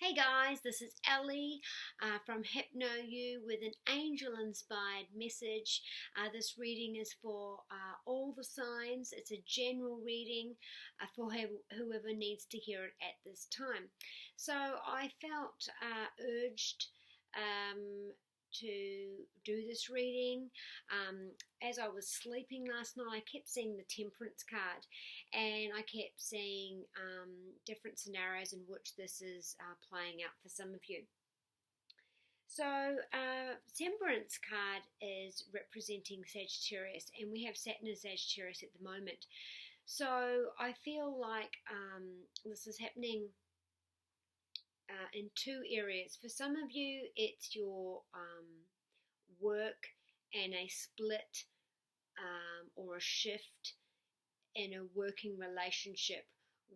Hey guys, this is Ellie from Hypnoyouellie with an angel-inspired message. This reading is for all the signs. It's a general reading for whoever needs to hear it at this time. So I felt urged to do this reading. As I was sleeping last night, I kept seeing the Temperance card, and I kept seeing different scenarios in which this is playing out for some of you. So, Temperance card is representing Sagittarius, and we have Saturn in Sagittarius at the moment. So, I feel like this is happening in two areas. For some of you, it's your work and a split or a shift in a working relationship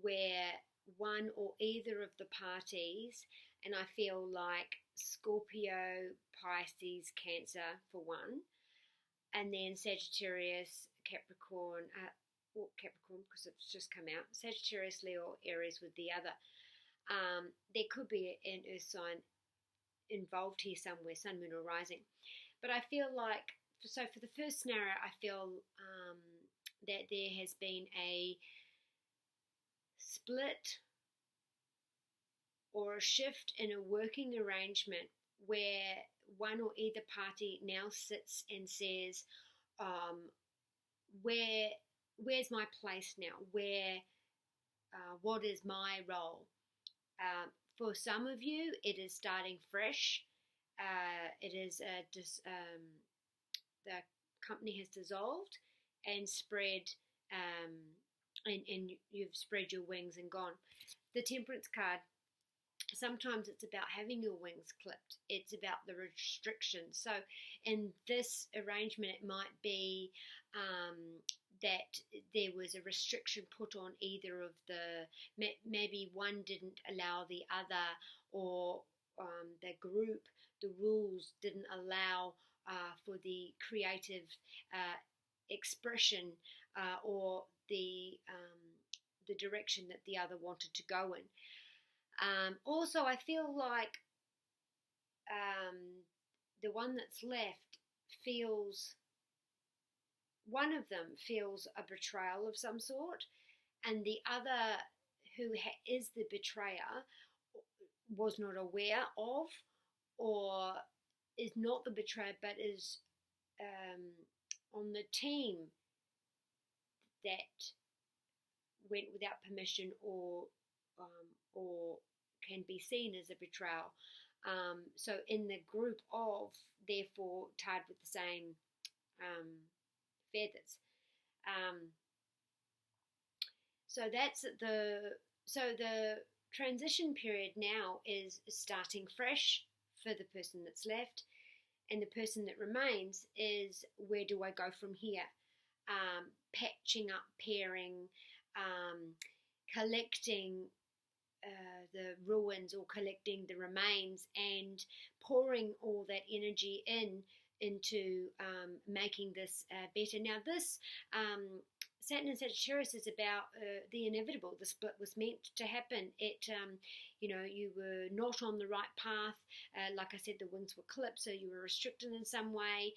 where one or either of the parties, and I feel like Scorpio, Pisces, Cancer for one, and then Sagittarius, Capricorn, Capricorn because it's just come out, Sagittarius, Leo, Aries with the other. There could be an earth sign involved here somewhere, sun, moon, or rising. But I feel like, so for the first scenario, I feel that there has been a split or a shift in a working arrangement where one or either party now sits and says, where's my place now? What is my role? For some of you, it is starting fresh. It is the company has dissolved and spread, and you've spread your wings and gone. The Temperance card, sometimes it's about having your wings clipped. It's about the restrictions. So in this arrangement, it might be that there was a restriction put on either of maybe one didn't allow the other, or the group, the rules didn't allow for the creative expression or the direction that the other wanted to go in. Also, I feel like the one that's left one of them feels a betrayal of some sort, and the other, who is the betrayer, was not aware of, or is not the betrayer but is on the team that went without permission, or can be seen as a betrayal. So in the group of, therefore, tied with the same feathers. So the transition period now is starting fresh for the person that's left, and the person that remains is, where do I go from here? Patching up, pairing, collecting the ruins or collecting the remains, and pouring all that energy into making this better. Now this Saturn and Sagittarius is about the inevitable. The split was meant to happen. You were not on the right path. Like I said, the wings were clipped, so you were restricted in some way.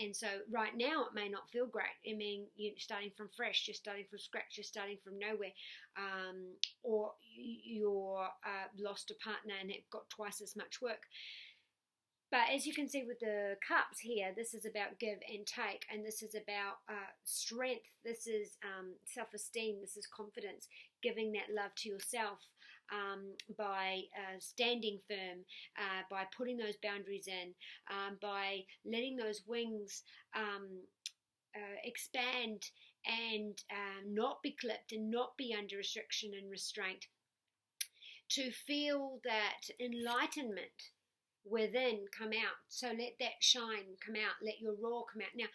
And so right now it may not feel great. I mean, you're starting from fresh, you're starting from scratch, you're starting from nowhere. Or you're lost a partner and have got twice as much work. But as you can see with the cups here, this is about give and take, and this is about strength. This is self-esteem. This is confidence, giving that love to yourself by standing firm, by putting those boundaries in, by letting those wings expand and not be clipped and not be under restriction and restraint, to feel that enlightenment within come out. So let that shine come out, let your raw come out. Now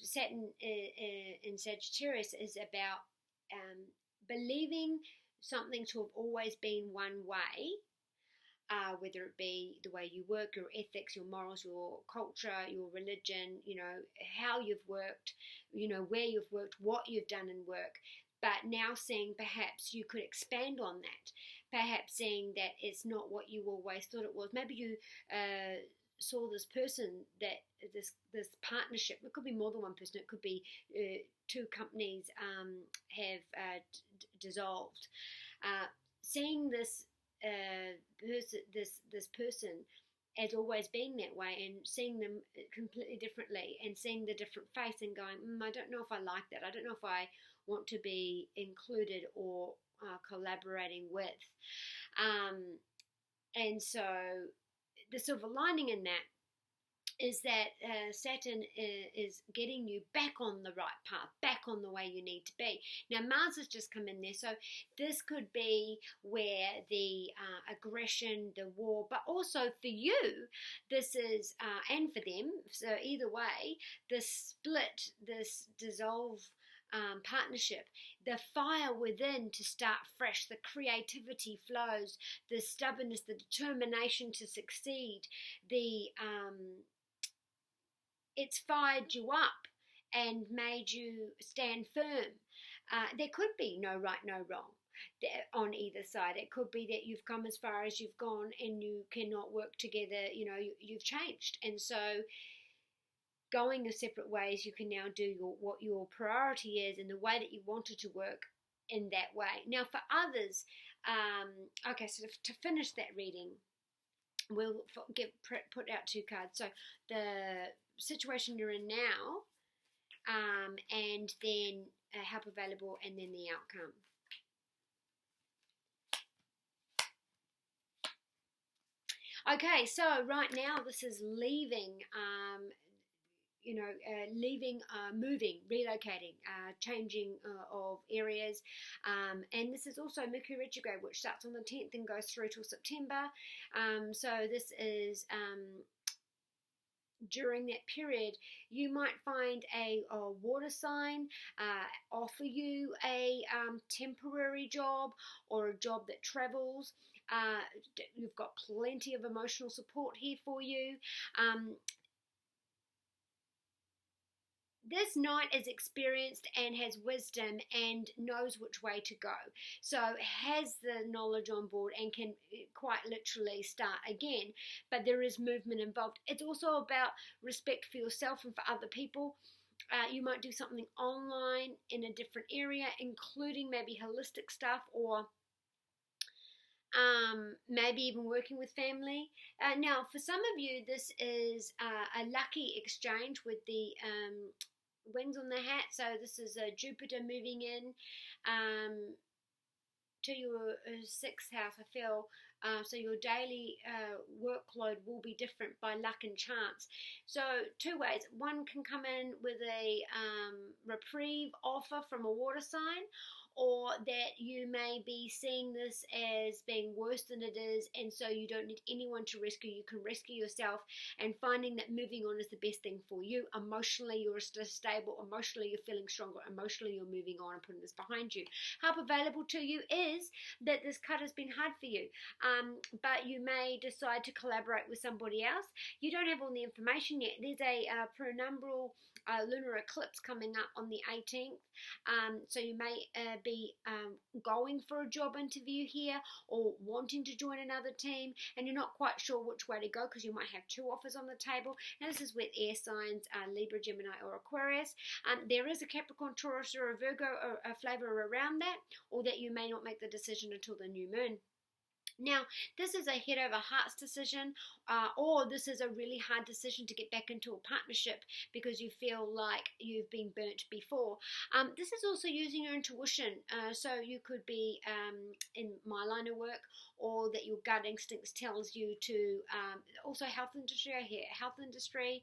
Saturn in Sagittarius is about believing something to have always been one way, whether it be the way you work, your ethics, your morals, your culture, your religion, how you've worked, where you've worked, what you've done in work. But now seeing perhaps you could expand on that. perhaps seeing that it's not what you always thought it was. Maybe you saw this person, that this partnership, it could be more than one person, it could be two companies have dissolved. Seeing this this person as always being that way, and seeing them completely differently, and seeing the different face and going, I don't know if I like that. I don't know if I want to be included or collaborating with. And so the silver lining in that is that Saturn is getting you back on the right path, back on the way you need to be. Now, Mars has just come in there, so this could be where the aggression, the war, but also for you, this is, and for them, so either way, this split, this dissolve partnership, the fire within to start fresh, the creativity flows, the stubbornness, the determination to succeed, it's fired you up and made you stand firm. There could be no right, no wrong on either side. It could be that you've come as far as you've gone and you cannot work together. You've changed, and so going your separate ways, you can now do what your priority is and the way that you wanted to work in that way. Now, for others, okay, so to finish that reading, we'll put out two cards. So the situation you're in now, and then help available, and then the outcome. Okay, so right now this is leaving, leaving, moving, relocating, changing of areas, and this is also Mercury retrograde, which starts on the 10th and goes through till September. So this is during that period, you might find a water sign offer you a temporary job or a job that travels. You've got plenty of emotional support here for you. This knight is experienced and has wisdom and knows which way to go. So has the knowledge on board and can quite literally start again. But there is movement involved. It's also about respect for yourself and for other people. You might do something online in a different area, including maybe holistic stuff, or maybe even working with family. Now, for some of you, this is a lucky exchange with the wings on the hat. So this is Jupiter moving in to your sixth house, I feel. So your daily workload will be different by luck and chance. So two ways. One can come in with a reprieve offer from a water sign, or that you may be seeing this as being worse than it is, and so you don't need anyone to rescue. You can rescue yourself, and finding that moving on is the best thing for you. Emotionally, you're stable. Emotionally, you're feeling stronger. Emotionally, you're moving on and putting this behind you. Help available to you is that this cut has been hard for you, but you may decide to collaborate with somebody else. You don't have all the information yet. There's a penumbral lunar eclipse coming up on the 18th, so you may be going for a job interview here, or wanting to join another team, and you're not quite sure which way to go because you might have two offers on the table. Now, this is with air signs, Libra, Gemini, or Aquarius. There is a Capricorn, Taurus, or a Virgo, or a flavor around that, or that you may not make the decision until the new moon. Now, this is a head over hearts decision, or this is a really hard decision to get back into a partnership because you feel like you've been burnt before. This is also using your intuition. So you could be in my line of work, or that your gut instincts tells you to, also health industry, I hear health industry,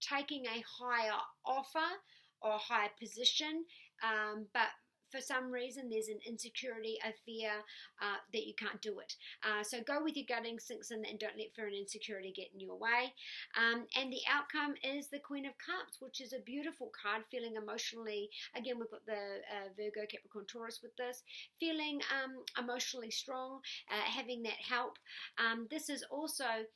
taking a higher offer or a higher position, but for some reason there's an insecurity, a fear that you can't do it. So go with your gut instincts and don't let fear and insecurity get in your way. And the outcome is the Queen of Cups, which is a beautiful card, feeling emotionally, again, we've got the Virgo, Capricorn, Taurus with this, feeling emotionally strong, having that help. This is also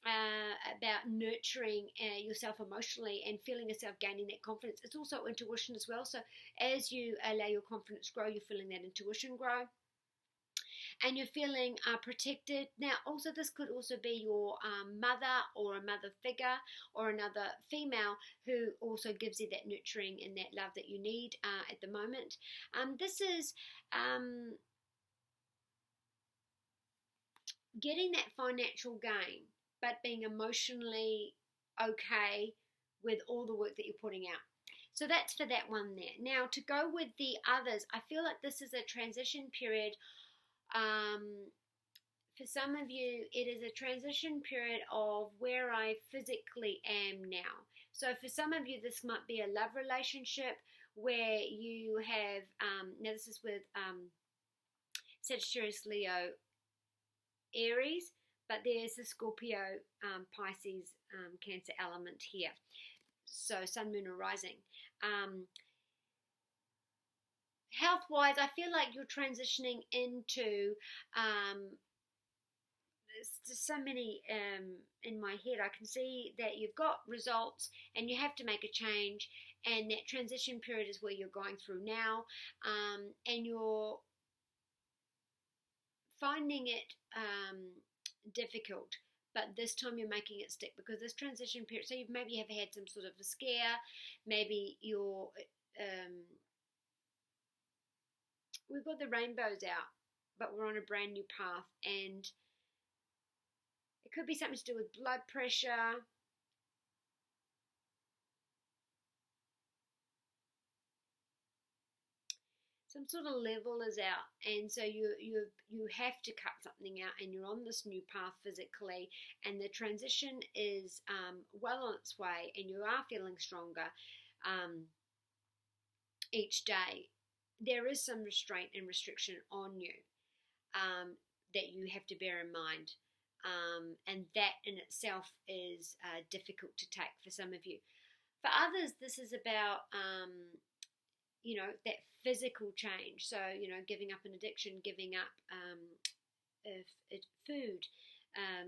about nurturing yourself emotionally and feeling yourself gaining that confidence. It's also intuition as well. So as you allow your confidence grow, you're feeling that intuition grow. And you're feeling protected. Now, also, this could also be your mother or a mother figure or another female who also gives you that nurturing and that love that you need at the moment. This is getting that financial gain, but being emotionally okay with all the work that you're putting out. So that's for that one there. Now, to go with the others, I feel like this is a transition period. For some of you, it is a transition period of where I physically am now. So for some of you, this might be a love relationship where you have, now this is with Sagittarius, Leo, Aries, but there's the Scorpio, Pisces, Cancer element here. So Sun, Moon, or Rising. Health-wise, I feel like you're transitioning into, there's just so many in my head. I can see that you've got results and you have to make a change, and that transition period is where you're going through now, and you're finding it difficult, but this time you're making it stick, because this transition period, so you maybe have had some sort of a scare, maybe you're we've got the rainbows out, but we're on a brand new path, and it could be something to do with blood pressure. Some sort of level is out, and so you have to cut something out, and you're on this new path physically, and the transition is well on its way, and you are feeling stronger each day. There is some restraint and restriction on you that you have to bear in mind, and that in itself is difficult to take for some of you. For others, this is about that physical change. So, giving up an addiction, giving up food,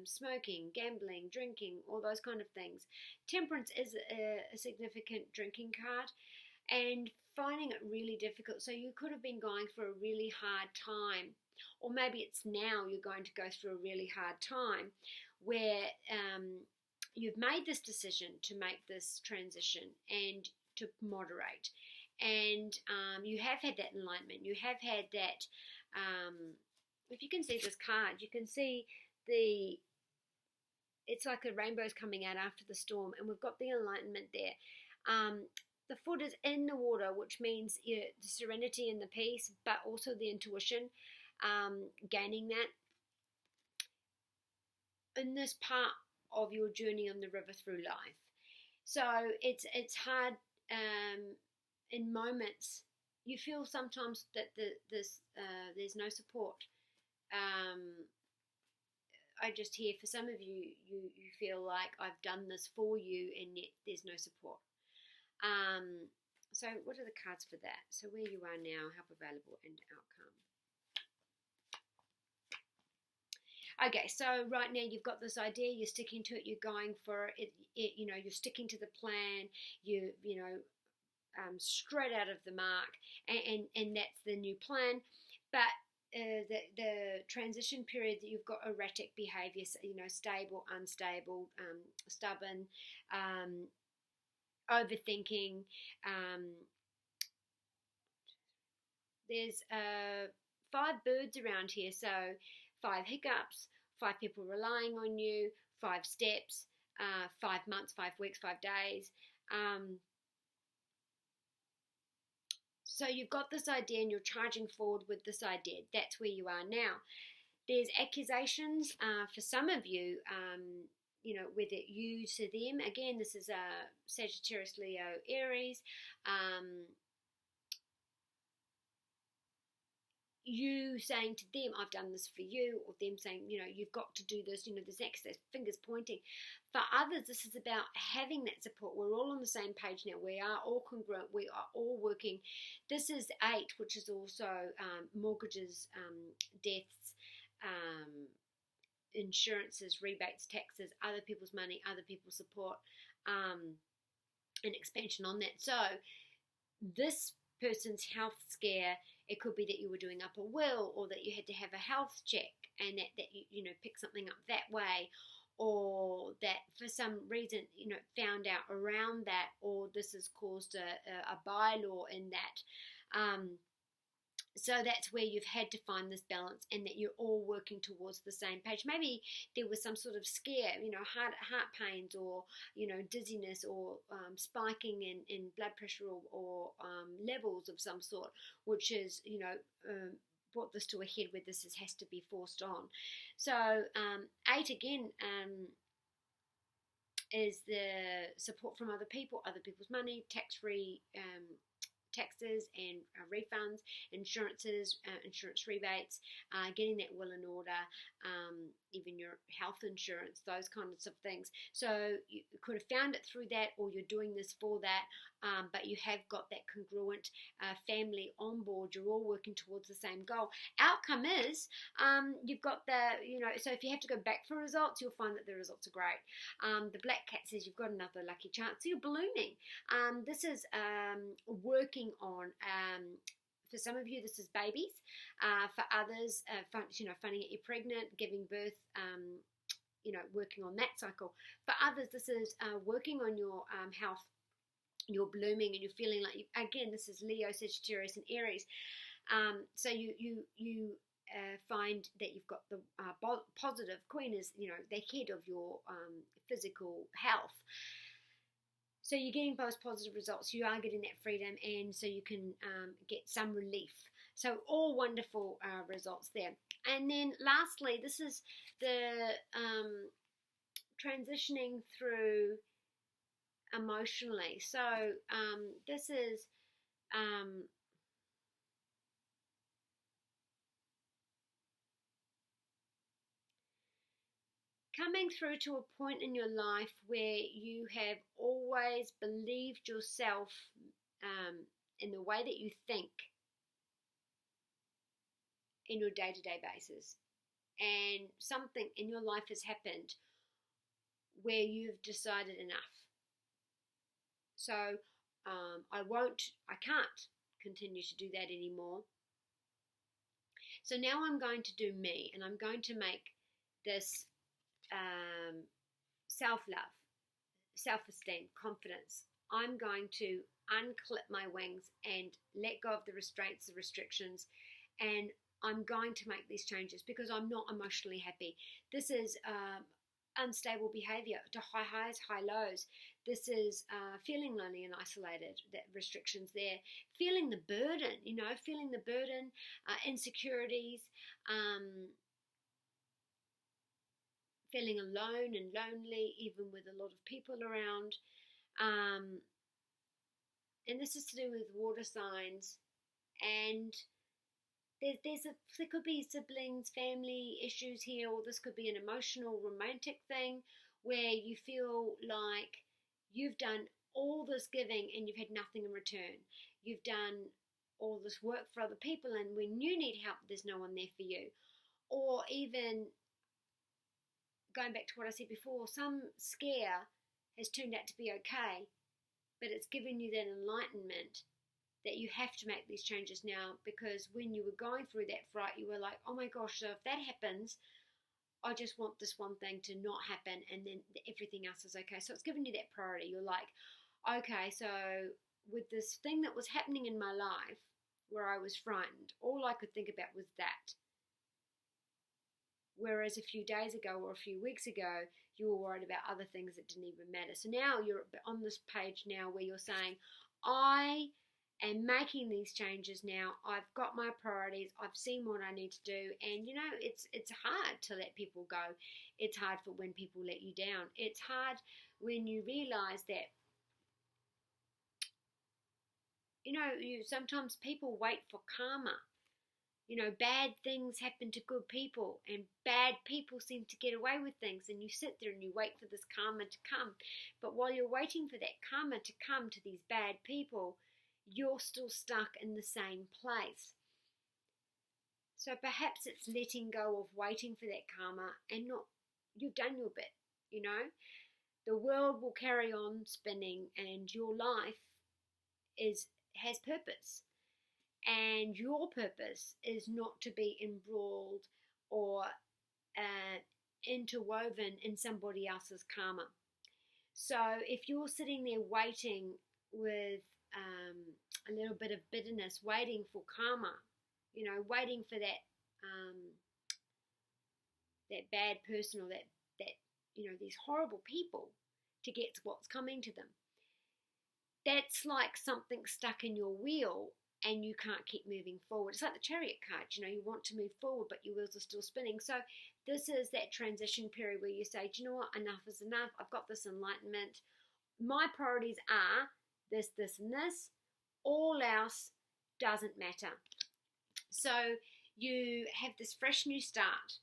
smoking, gambling, drinking, all those kind of things. Temperance is a significant drinking card, and finding it really difficult. So you could have been going through a really hard time, or maybe it's now you're going to go through a really hard time where you've made this decision to make this transition and to moderate. And you have had that enlightenment. You have had that, if you can see this card, you can see it's like a rainbow's coming out after the storm, and we've got the enlightenment there. The foot is in the water, which means the serenity and the peace, but also the intuition, gaining that in this part of your journey on the river through life. So it's hard in moments. You feel sometimes that there's no support. I just hear for some of you, you feel like I've done this for you, and yet there's no support. So what are the cards for that? So where you are now, help available, and outcome. Okay, so right now you've got this idea, you're sticking to it, you're going for it, you're sticking to the plan, straight out of the mark, and that's the new plan. But the transition period, that you've got erratic behaviour, stable, unstable, stubborn, overthinking. There's 5 birds around here, so 5 hiccups, 5 people relying on you, 5 steps, 5 months, 5 weeks, 5 days. So you've got this idea and you're charging forward with this idea. That's where you are now. There's accusations for some of you, whether you to them. Again, this is Sagittarius, Leo, Aries. You saying to them, I've done this for you, or them saying, you've got to do this, there's fingers pointing. For others, this is about having that support. We're all on the same page now. We are all congruent. We are all working. This is 8, which is also mortgages, deaths, insurances, rebates, taxes, other people's money, other people's support, and expansion on that. So this person's health scare, it could be that you were doing up a will, or that you had to have a health check, and that you know, pick something up that way, or that for some reason, you know, found out around that, or this has caused a bylaw in that. So that's where you've had to find this balance, and that you're all working towards the same page. Maybe there was some sort of scare, you know, heart pains, or, you know, dizziness, or spiking in blood pressure, or levels of some sort, which is, you know, brought this to a head where this has to be forced on. So 8 again is the support from other people, other people's money, tax-free taxes and refunds, insurances, insurance rebates, getting that will in order, even your health insurance, those kinds of things. So you could have found it through that, or you're doing this for that, but you have got that congruent family on board. You're all working towards the same goal. Outcome is you've got the, you know, so if you have to go back for results, you'll find that the results are great. The black cat says you've got another lucky chance. So you're blooming. This is working on, for some of you, this is babies. For others, you know, finding out you're pregnant, giving birth, you know, working on that cycle. For others, this is working on your health. You're blooming, and you're feeling like, again, this is Leo, Sagittarius, and Aries. So you find that you've got the positive. Queen is, you know, the head of your physical health. So you're getting those positive results. You are getting that freedom, and so you can get some relief. So all wonderful results there. And then lastly, this is the transitioning through emotionally. So this is coming through to a point in your life where you have always believed yourself in the way that you think in your day-to-day basis, and something in your life has happened where you've decided enough. So I can't continue to do that anymore. So now I'm going to do me, and I'm going to make this self-love, self-esteem, confidence. I'm going to unclip my wings and let go of the restraints, the restrictions, and I'm going to make these changes because I'm not emotionally happy. This is unstable behavior, to high highs, high lows. This is feeling lonely and isolated, that restrictions there. Feeling the burden, you know, insecurities, feeling alone and lonely, even with a lot of people around. And this is to do with water signs. And there could be siblings, family issues here, or this could be an emotional, romantic thing where you feel like you've done all this giving and you've had nothing in return. You've done all this work for other people, and when you need help, there's no one there for you. Or even going back to what I said before, some scare has turned out to be okay, but it's given you that enlightenment that you have to make these changes now, because when you were going through that fright, you were like, oh my gosh, so if that happens, I just want this one thing to not happen, and then everything else is okay. So it's given you that priority. You're like, okay, so with this thing that was happening in my life where I was frightened, all I could think about was that. Whereas a few days ago or a few weeks ago, you were worried about other things that didn't even matter. So now you're on this page now where you're saying, I am making these changes now. I've got my priorities. I've seen what I need to do. And, you know, it's hard to let people go. It's hard for when people let you down. It's hard when you realize that, you know, sometimes people wait for karma. You know, bad things happen to good people, and bad people seem to get away with things, and you sit there and you wait for this karma to come. But while you're waiting for that karma to come to these bad people, you're still stuck in the same place. So perhaps it's letting go of waiting for that karma and not, you've done your bit, you know. The world will carry on spinning and your life has purpose. And your purpose is not to be embroiled or interwoven in somebody else's karma. So if you're sitting there waiting with a little bit of bitterness, waiting for karma, you know, waiting for that that bad person or that you know, these horrible people to get what's coming to them, that's like something stuck in your wheel and you can't keep moving forward. It's like the Chariot card, you know, you want to move forward but your wheels are still spinning. So this is that transition period where you say, do you know what, enough is enough. I've got this enlightenment. My priorities are this, this, and this. All else doesn't matter. So you have this fresh new start.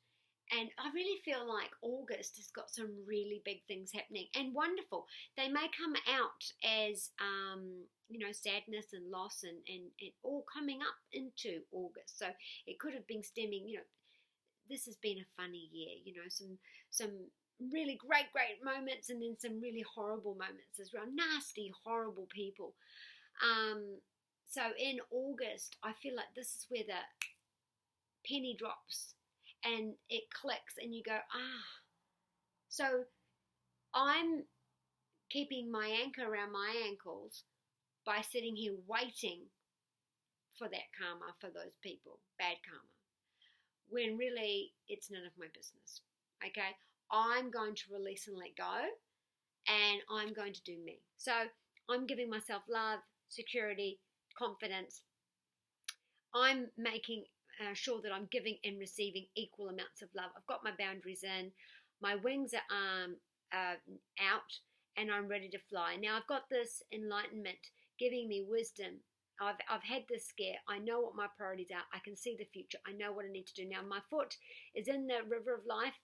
And I really feel like August has got some really big things happening and wonderful. They may come out as, you know, sadness and loss and all coming up into August. So it could have been stemming, you know, this has been a funny year, you know, some really great moments and then some really horrible moments as well. Nasty, horrible people. So in August, I feel like this is where the penny drops. And it clicks and you go, So I'm keeping my anchor around my ankles by sitting here waiting for that karma, for those people, bad karma, when really it's none of my business, okay? I'm going to release and let go, and I'm going to do me. So I'm giving myself love, security, confidence. I'm making sure that I'm giving and receiving equal amounts of love. I've got my boundaries in, my wings are out, and I'm ready to fly. Now I've got this enlightenment giving me wisdom. I've had this scare. I know what my priorities are. I can see the future. I know what I need to do now. My foot is in the river of life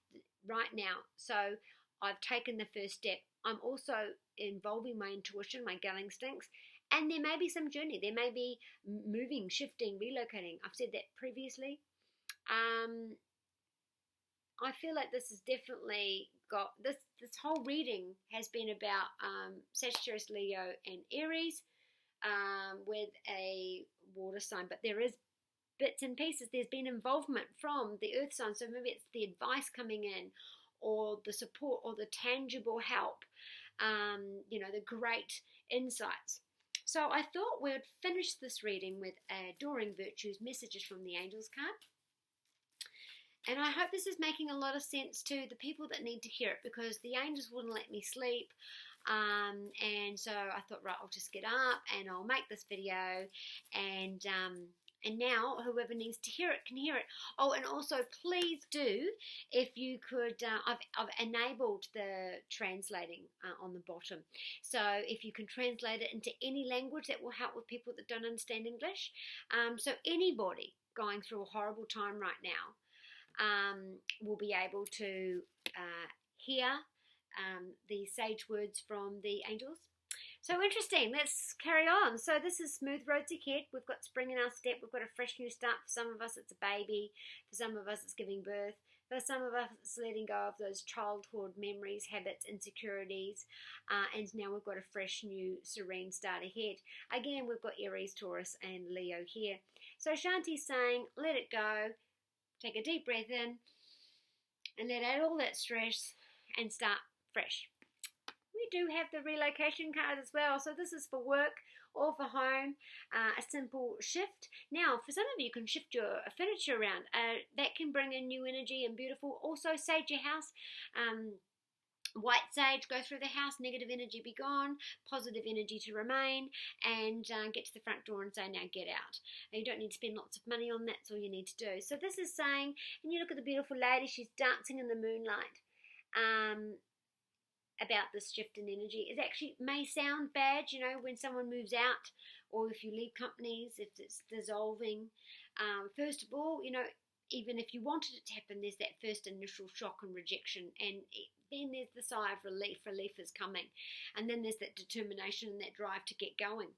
right now. So I've taken the first step. I'm also involving my intuition, my gut instincts. And there may be some journey. There may be moving, shifting, relocating. I've said that previously. I feel like this has definitely got, this whole reading has been about Sagittarius, Leo, and Aries with a water sign. But there is bits and pieces. There's been involvement from the earth sign. So maybe it's the advice coming in or the support or the tangible help, you know, the great insights. So I thought we'd finish this reading with Adoring Virtues, Messages from the Angels card. And I hope this is making a lot of sense to the people that need to hear it, because the angels wouldn't let me sleep. And so I thought, right, I'll just get up and I'll make this video. And now whoever needs to hear it can hear it. Oh, and also please do, if you could, I've enabled the translating on the bottom. So if you can translate it into any language, that will help with people that don't understand English. So anybody going through a horrible time right now will be able to hear the sage words from the angels. So interesting. Let's carry on. So this is Smooth Roads Ahead. We've got spring in our step. We've got a fresh new start. For some of us, it's a baby. For some of us, it's giving birth. For some of us, it's letting go of those childhood memories, habits, insecurities. And now we've got a fresh new serene start ahead. Again, we've got Aries, Taurus, and Leo here. So Shanti's saying, let it go. Take a deep breath in and let out all that stress and start fresh. We do have the relocation card as well. So this is for work or for home, a simple shift. Now, for some of you, you can shift your furniture around. That can bring in new energy and beautiful. Also, sage your house. White sage, go through the house, negative energy be gone, positive energy to remain, and get to the front door and say, now get out. And you don't need to spend lots of money on that, that's all you need to do. So this is saying, and you look at the beautiful lady, she's dancing in the moonlight, about this shift in energy. It actually may sound bad, you know, when someone moves out, or if you leave companies, if it's dissolving. First of all, you know, even if you wanted it to happen, there's that first initial shock and rejection, and then there's the sigh of relief. Relief is coming, and then there's that determination and that drive to get going.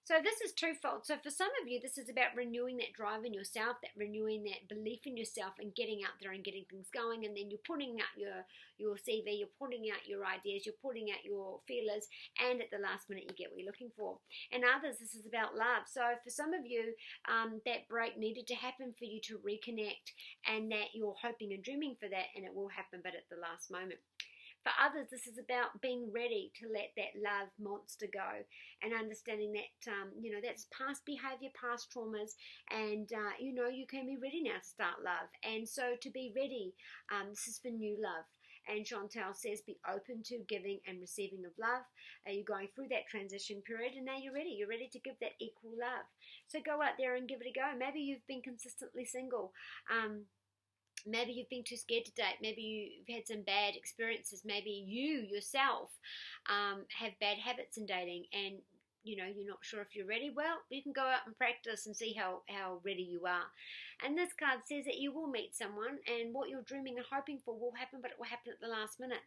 So this is twofold. So for some of you, this is about renewing that drive in yourself, that renewing that belief in yourself and getting out there and getting things going. And then you're putting out your CV, you're putting out your ideas, you're putting out your feelers, and at the last minute you get what you're looking for. And others, this is about love. So for some of you, that break needed to happen for you to reconnect, and that you're hoping and dreaming for that, and it will happen, but at the last moment. For others, this is about being ready to let that love monster go, and understanding that, that's past behavior, past traumas, and, you can be ready now to start love. And so to be ready, this is for new love. And Chantel says, be open to giving and receiving of love. You're going through that transition period, and now you're ready. You're ready to give that equal love. So go out there and give it a go. Maybe you've been consistently single. Maybe you've been too scared to date. Maybe you've had some bad experiences. Maybe you yourself have bad habits in dating, and you're not sure if you're ready. Well, you can go out and practice and see how ready you are. And this card says that you will meet someone, and what you're dreaming and hoping for will happen, but it will happen at the last minute.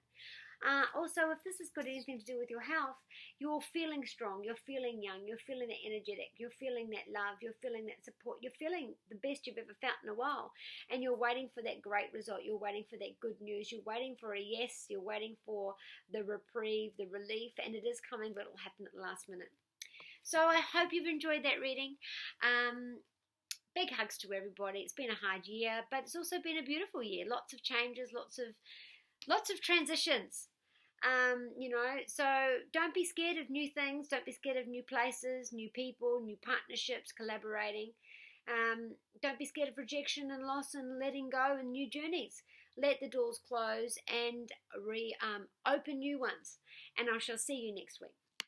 Also, if this has got anything to do with your health, you're feeling strong, you're feeling young, you're feeling that energetic, you're feeling that love, you're feeling that support, you're feeling the best you've ever felt in a while, and you're waiting for that great result, you're waiting for that good news, you're waiting for a yes, you're waiting for the reprieve, the relief, and it is coming, but it will happen at the last minute. So I hope you've enjoyed that reading. Big hugs to everybody. It's been a hard year, but it's also been a beautiful year. Lots of changes, lots of transitions. So don't be scared of new things. Don't be scared of new places, new people, new partnerships, collaborating. Don't be scared of rejection and loss and letting go and new journeys. Let the doors close and open new ones. And I shall see you next week.